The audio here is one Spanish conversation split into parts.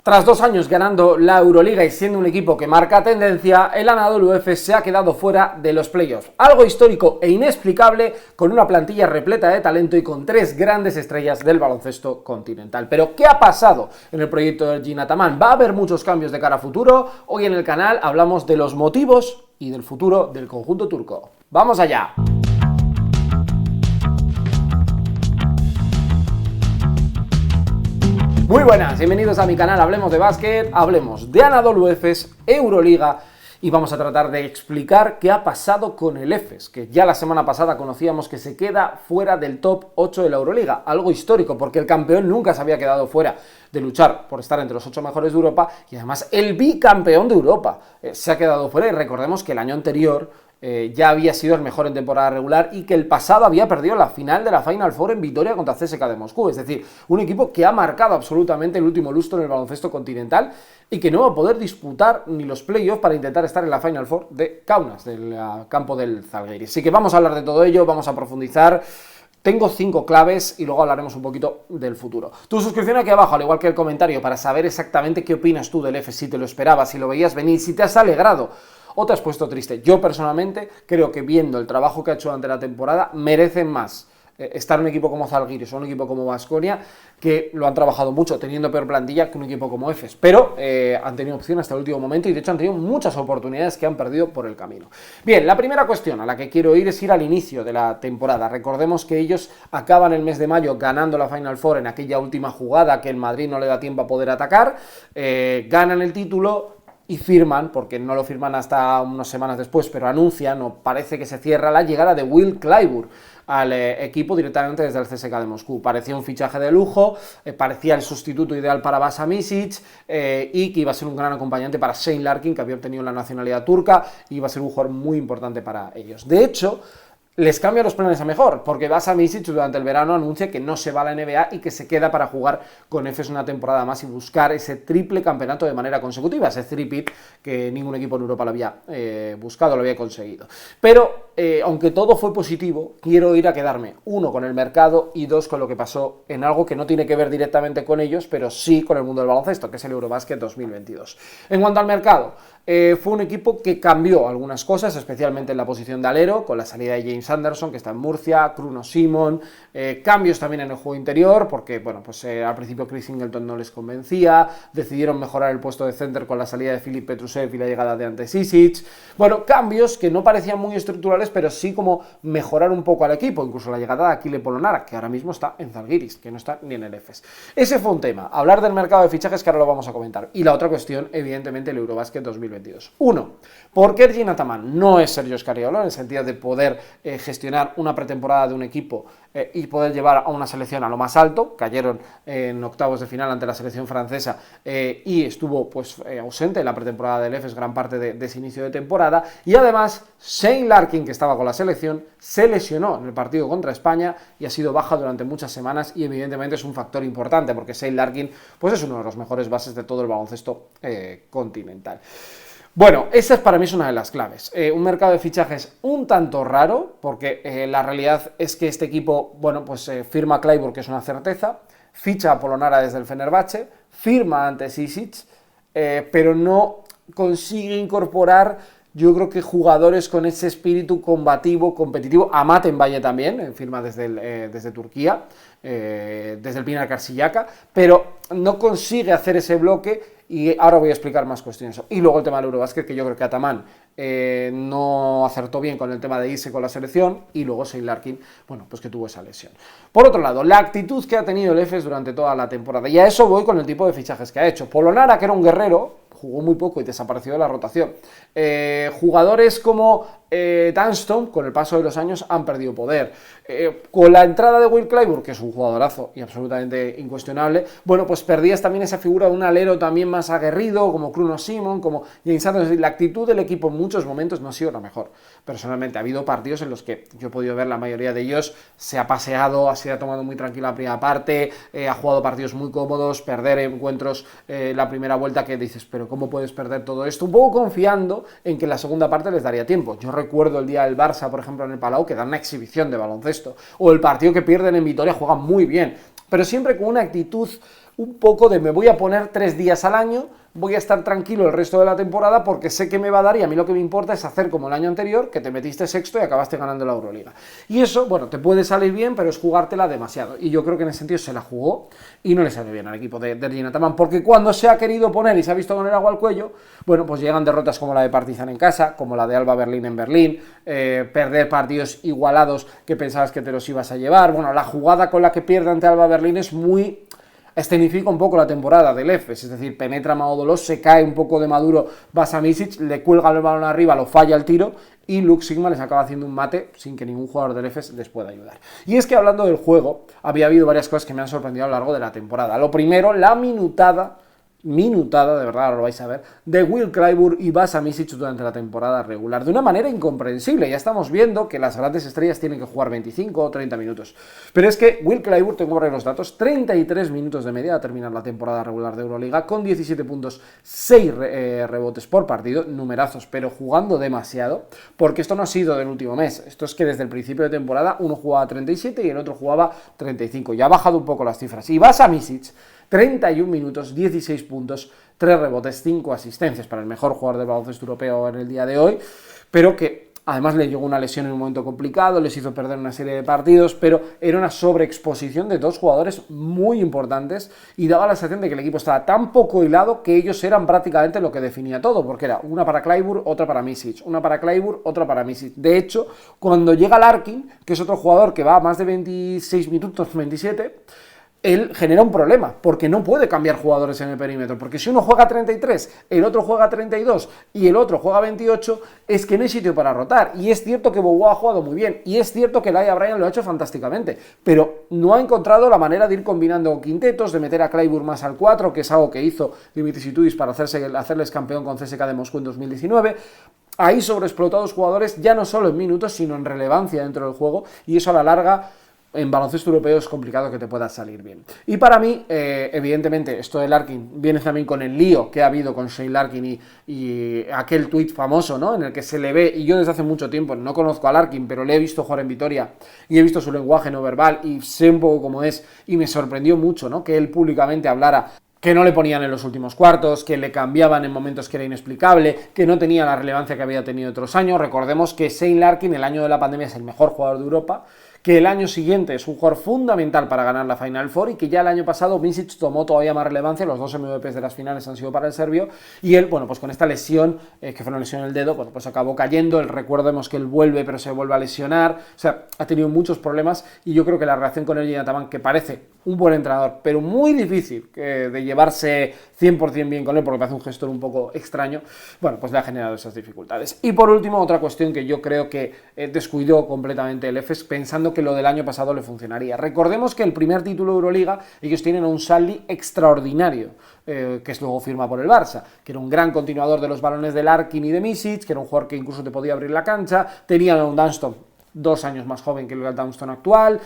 Tras 2 años ganando la Euroliga y siendo un equipo que marca tendencia, el Anadolu Efes se ha quedado fuera de los playoffs. Algo histórico e inexplicable, con una plantilla repleta de talento y con 3 grandes estrellas del baloncesto continental. Pero, ¿qué ha pasado en el proyecto de Ergin Ataman? ¿Va a haber muchos cambios de cara a futuro? Hoy en el canal hablamos de los motivos y del futuro del conjunto turco. ¡Vamos allá! Muy buenas, bienvenidos a mi canal, hablemos de básquet, hablemos de Anadolu Efes, Euroliga, y vamos a tratar de explicar qué ha pasado con el Efes, que ya la semana pasada conocíamos que se queda fuera del top 8 de la Euroliga, algo histórico, porque el campeón nunca se había quedado fuera de luchar por estar entre los 8 mejores de Europa, y además el bicampeón de Europa se ha quedado fuera, y recordemos que el año anterior ya había sido el mejor en temporada regular y que el pasado había perdido la final de la Final Four en victoria contra CSKA de Moscú. Es decir, un equipo que ha marcado absolutamente el último lustro en el baloncesto continental y que no va a poder disputar ni los playoffs para intentar estar en la Final Four de Kaunas, del campo del Zalgiris. Así que vamos a hablar de todo ello, vamos a profundizar. Tengo 5 claves y luego hablaremos un poquito del futuro. Tu suscripción aquí abajo, al igual que el comentario, para saber exactamente qué opinas tú del Efes, si te lo esperabas, si lo veías venir, si te has alegrado o te has puesto triste. Yo personalmente creo que viendo el trabajo que ha hecho durante la temporada, merecen más estar en un equipo como Zalgiris o un equipo como Baskonia, que lo han trabajado mucho teniendo peor plantilla que un equipo como Efes, pero han tenido opción hasta el último momento y de hecho han tenido muchas oportunidades que han perdido por el camino. Bien, la primera cuestión a la que quiero ir es ir al inicio de la temporada. Recordemos que ellos acaban el mes de mayo ganando la Final Four en aquella última jugada que el Madrid no le da tiempo a poder atacar, ganan el título y firman, porque no lo firman hasta unas semanas después, pero anuncian, o parece que se cierra, la llegada de Will Clyburn al equipo directamente desde el CSKA de Moscú. Parecía un fichaje de lujo, parecía el sustituto ideal para Vasa Micic y que iba a ser un gran acompañante para Shane Larkin, que había obtenido la nacionalidad turca, y iba a ser un jugador muy importante para ellos. De hecho, les cambia los planes a mejor, porque Vasa Micic durante el verano anuncia que no se va a la NBA y que se queda para jugar con Efes una temporada más y buscar ese triple campeonato de manera consecutiva, ese three-peat que ningún equipo en Europa lo había buscado, lo había conseguido. Pero, aunque todo fue positivo, quiero ir a quedarme, 1, con el mercado y 2, con lo que pasó en algo que no tiene que ver directamente con ellos, pero sí con el mundo del baloncesto, que es el Eurobasket 2022. En cuanto al mercado, fue un equipo que cambió algunas cosas, especialmente en la posición de alero, con la salida de James Anderson, que está en Murcia, Kruno Simon, cambios también en el juego interior, porque bueno, pues al principio Chris Singleton no les convencía, decidieron mejorar el puesto de center con la salida de Filip Petrusev y la llegada de Ante Sisic. Bueno, cambios que no parecían muy estructurales, pero sí como mejorar un poco al equipo, incluso la llegada de Achille Polonara, que ahora mismo está en Zalgiris, que no está ni en el Efes. Ese fue un tema, hablar del mercado de fichajes, que ahora lo vamos a comentar. Y la otra cuestión, evidentemente, el Eurobasket 2022. 1. ¿Por qué Ergin Ataman no es Sergio Scariolo en el sentido de poder gestionar una pretemporada de un equipo y poder llevar a una selección a lo más alto? Cayeron en octavos de final ante la selección francesa y estuvo pues ausente en la pretemporada del Efes gran parte de ese inicio de temporada, y además Shane Larkin, que estaba con la selección, se lesionó en el partido contra España y ha sido baja durante muchas semanas, y evidentemente es un factor importante porque Shane Larkin pues es uno de los mejores bases de todo el baloncesto continental. Bueno, esa es para mí una de las claves. Un mercado de fichajes un tanto raro, porque la realidad es que este equipo, bueno, pues firma a Clyburn, que es una certeza, ficha a Polonara desde el Fenerbahce, firma ante Sisic, pero no consigue incorporar, yo creo que jugadores con ese espíritu combativo, competitivo. A Matenbaye también, firma desde Turquía, desde el Pinar Karsiyaka, pero no consigue hacer ese bloque. Y ahora voy a explicar más cuestiones. Y luego el tema del Eurobasket, que yo creo que Ataman no acertó bien con el tema de irse con la selección, y luego Shane Larkin, bueno, pues que tuvo esa lesión. Por otro lado, la actitud que ha tenido el Efes durante toda la temporada, y a eso voy con el tipo de fichajes que ha hecho. Polonara, que era un guerrero, jugó muy poco y desapareció de la rotación. Jugadores como Dunston, con el paso de los años, han perdido poder. Con la entrada de Will Clyburn, que es un jugadorazo y absolutamente incuestionable, bueno, pues perdías también esa figura de un alero también más aguerrido, como Kruno Simon, como James Anderson. La actitud del equipo en muchos momentos no ha sido la mejor. Personalmente, ha habido partidos en los que yo he podido ver, la mayoría de ellos se ha paseado, se ha tomado muy tranquila la primera parte, ha jugado partidos muy cómodos, perder encuentros la primera vuelta, que dices, pero ¿cómo puedes perder todo esto? Un poco confiando en que la segunda parte les daría tiempo. Yo recuerdo el día del Barça, por ejemplo, en el Palau, que dan una exhibición de baloncesto, o el partido que pierden en Vitoria, juegan muy bien, pero siempre con una actitud un poco de me voy a poner 3 días al año, voy a estar tranquilo el resto de la temporada porque sé que me va a dar y a mí lo que me importa es hacer como el año anterior, que te metiste sexto y acabaste ganando la Euroliga. Y eso, bueno, te puede salir bien, pero es jugártela demasiado. Y yo creo que en ese sentido se la jugó y no le salió bien al equipo de Ergin Ataman, porque cuando se ha querido poner y se ha visto con el agua al cuello, bueno, pues llegan derrotas como la de Partizan en casa, como la de Alba Berlín en Berlín, perder partidos igualados que pensabas que te los ibas a llevar. Bueno, la jugada con la que pierde ante Alba Berlín es muy... escenifica un poco la temporada del Efes, es decir, penetra Maodolos, se cae un poco de maduro Vasa Micic, le cuelga el balón arriba, lo falla el tiro y Luke Sigma les acaba haciendo un mate sin que ningún jugador del Efes les pueda ayudar. Y es que hablando del juego, había habido varias cosas que me han sorprendido a lo largo de la temporada. Lo primero, la minutada, de verdad, ahora lo vais a ver, de Will Clyburn y Vasa Micic durante la temporada regular, de una manera incomprensible. Ya estamos viendo que las grandes estrellas tienen que jugar 25 o 30 minutos. Pero es que Will Clyburn, tengo que ver los datos, 33 minutos de media a terminar la temporada regular de Euroliga, con 17 puntos, 6 rebotes por partido, numerazos, pero jugando demasiado, porque esto no ha sido del último mes, esto es que desde el principio de temporada uno jugaba 37 y el otro jugaba 35, ya ha bajado un poco las cifras. Y Vasa Micic, 31 minutos, 16 puntos, 3 rebotes, 5 asistencias para el mejor jugador del baloncesto europeo en el día de hoy, pero que además le llegó una lesión en un momento complicado, les hizo perder una serie de partidos, pero era una sobreexposición de dos jugadores muy importantes y daba la sensación de que el equipo estaba tan poco hilado que ellos eran prácticamente lo que definía todo, porque era una para Clyburn, otra para Micic, una para Clyburn, otra para Micic. De hecho, cuando llega Larkin, que es otro jugador que va a más de 26 minutos, 27, él genera un problema, porque no puede cambiar jugadores en el perímetro, porque si uno juega 33, el otro juega 32 y el otro juega 28, es que no hay sitio para rotar. Y es cierto que Boboa ha jugado muy bien, y es cierto que Laia Bryan lo ha hecho fantásticamente, pero no ha encontrado la manera de ir combinando quintetos, de meter a Clyburn más al 4, que es algo que hizo Dimitris Itoudis para hacerles campeón con CSKA de Moscú en 2019. Ahí sobreexplotados jugadores, ya no solo en minutos, sino en relevancia dentro del juego, y eso a la larga en baloncesto europeo es complicado que te pueda salir bien. Y para mí, evidentemente, esto de Larkin viene también con el lío que ha habido con Shane Larkin y aquel tuit famoso, ¿no?, en el que se le ve, y yo desde hace mucho tiempo no conozco a Larkin, pero le he visto jugar en Vitoria y he visto su lenguaje no verbal y sé un poco cómo es, y me sorprendió mucho, ¿no?, que él públicamente hablara que no le ponían en los últimos cuartos, que le cambiaban en momentos que era inexplicable, que no tenía la relevancia que había tenido otros años. Recordemos que Shane Larkin, el año de la pandemia, es el mejor jugador de Europa, que el año siguiente es un jugador fundamental para ganar la Final Four y que ya el año pasado Micic tomó todavía más relevancia, los dos MVPs de las finales han sido para el serbio, y él, bueno, pues con esta lesión, que fue una lesión en el dedo, bueno, pues acabó cayendo. Recordemos que él vuelve, pero se vuelve a lesionar, o sea, ha tenido muchos problemas, y yo creo que la relación con Ergin Ataman, que parece un buen entrenador, pero muy difícil de llevarse 100% bien con él, porque parece un gestor un poco extraño, bueno, pues le ha generado esas dificultades. Y por último, otra cuestión que yo creo que descuidó completamente el Efes, pensando que lo del año pasado le funcionaría. Recordemos que el primer título de Euroliga, ellos tienen a un Salli extraordinario, que es luego firma por el Barça, que era un gran continuador de los balones de Larkin y de Micic, que era un jugador que incluso te podía abrir la cancha. Tenían a un Dunston 2 años más joven que el Dunston actual,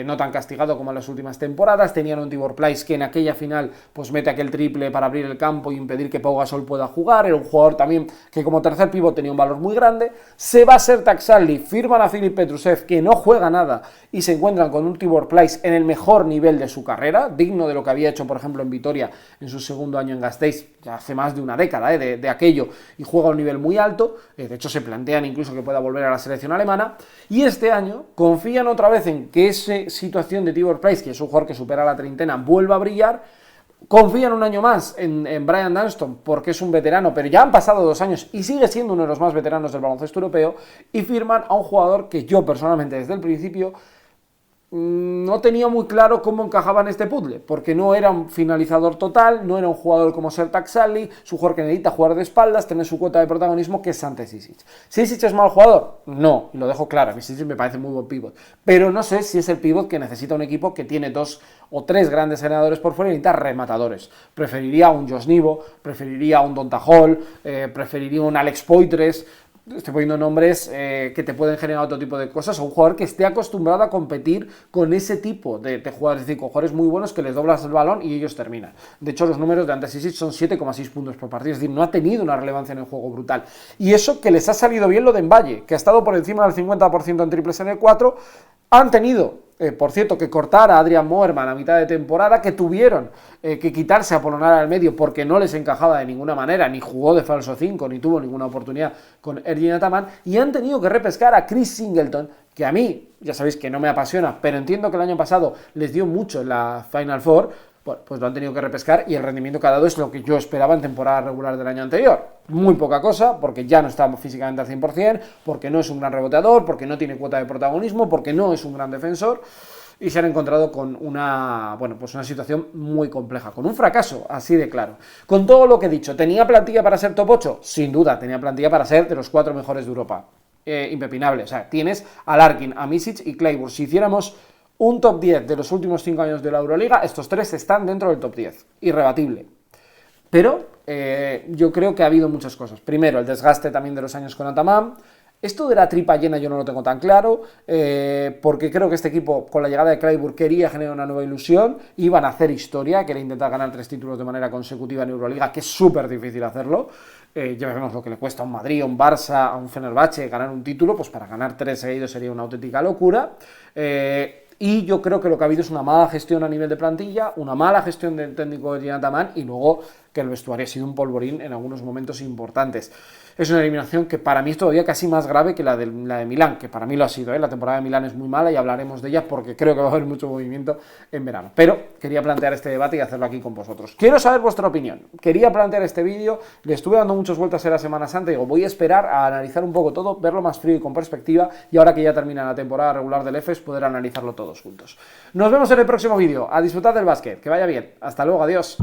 no tan castigado como en las últimas temporadas. Tenían un Tibor Pleiss que en aquella final pues mete aquel triple para abrir el campo y impedir que Pau Gasol pueda jugar. Era un jugador también que como tercer pívot tenía un valor muy grande. Se va a ser Taxalli, firman a Filip Petrusev, que no juega nada, y se encuentran con un Tibor Pleiss en el mejor nivel de su carrera, digno de lo que había hecho, por ejemplo, en Vitoria en su segundo año en Gasteiz, ya hace más de una década de aquello, y juega a un nivel muy alto. De hecho, se plantean incluso que pueda volver a la selección alemana. Y este año confían otra vez en que esa situación de Tibor Pleiss, que es un jugador que supera la treintena, vuelva a brillar. Confían un año más en Brian Dunston, porque es un veterano, pero ya han pasado 2 años y sigue siendo uno de los más veteranos del baloncesto europeo, y firman a un jugador que yo personalmente desde el principio no tenía muy claro cómo encajaba en este puzzle, porque no era un finalizador total, no era un jugador como Sertak Salli, su jugador que necesita jugar de espaldas, tener su cuota de protagonismo, que es Ante Sisic. ¿Sisic es mal jugador? No, y lo dejo claro, a mí Sisic me parece muy buen pívot, pero no sé si es el pívot que necesita un equipo que tiene 2 o 3 grandes generadores por fuera y necesita rematadores. Preferiría un Josh Nivo, preferiría un Donta Hall, preferiría un Alex Poitres. Estoy poniendo nombres que te pueden generar otro tipo de cosas, o un jugador que esté acostumbrado a competir con ese tipo de jugadores, es decir, con jugadores muy buenos que les doblas el balón y ellos terminan. De hecho, los números de Ante Sisic son 7,6 puntos por partido, es decir, no ha tenido una relevancia en el juego brutal. Y eso que les ha salido bien lo de Mbaye, que ha estado por encima del 50% en triples en el 4, han tenido por cierto, que cortar a Adrian Moerman a mitad de temporada, que tuvieron que quitarse a Polonara al medio porque no les encajaba de ninguna manera, ni jugó de falso 5, ni tuvo ninguna oportunidad con Ergin Ataman, y han tenido que repescar a Chris Singleton, que a mí, ya sabéis que no me apasiona, pero entiendo que el año pasado les dio mucho en la Final Four. Bueno, pues lo han tenido que repescar y el rendimiento que ha dado es lo que yo esperaba en temporada regular del año anterior. Muy poca cosa, porque ya no está físicamente al 100%, porque no es un gran reboteador, porque no tiene cuota de protagonismo, porque no es un gran defensor, y se han encontrado con una situación muy compleja, con un fracaso, así de claro. Con todo lo que he dicho, ¿tenía plantilla para ser top 8? Sin duda, tenía plantilla para ser de los 4 mejores de Europa. Impepinable, o sea, tienes a Larkin, a Micic y Clayburgh. Si hiciéramos un top 10 de los últimos 5 años de la Euroliga, estos 3 están dentro del top 10, irrebatible. Pero yo creo que ha habido muchas cosas. Primero, el desgaste también de los años con Ataman. Esto de la tripa llena yo no lo tengo tan claro, porque creo que este equipo, con la llegada de Clayburgh, quería generar una nueva ilusión, iban a hacer historia, quería intentar ganar 3 títulos de manera consecutiva en Euroliga, que es súper difícil hacerlo. Ya vemos lo que le cuesta a un Madrid, a un Barça, a un Fenerbahce ganar un título, pues para ganar 3 seguidos sería una auténtica locura. Y yo creo que lo que ha habido es una mala gestión a nivel de plantilla, una mala gestión del técnico de Ergin Ataman y luego que el vestuario ha sido un polvorín en algunos momentos importantes. Es una eliminación que para mí es todavía casi más grave que la de Milán, que para mí lo ha sido, ¿eh? La temporada de Milán es muy mala y hablaremos de ella porque creo que va a haber mucho movimiento en verano. Pero quería plantear este debate y hacerlo aquí con vosotros. Quiero saber vuestra opinión. Quería plantear este vídeo, le estuve dando muchas vueltas en la Semana Santa y digo, voy a esperar a analizar un poco todo, verlo más frío y con perspectiva y ahora que ya termina la temporada regular del EFES poder analizarlo todos juntos. Nos vemos en el próximo vídeo. A disfrutar del básquet. Que vaya bien. Hasta luego. Adiós.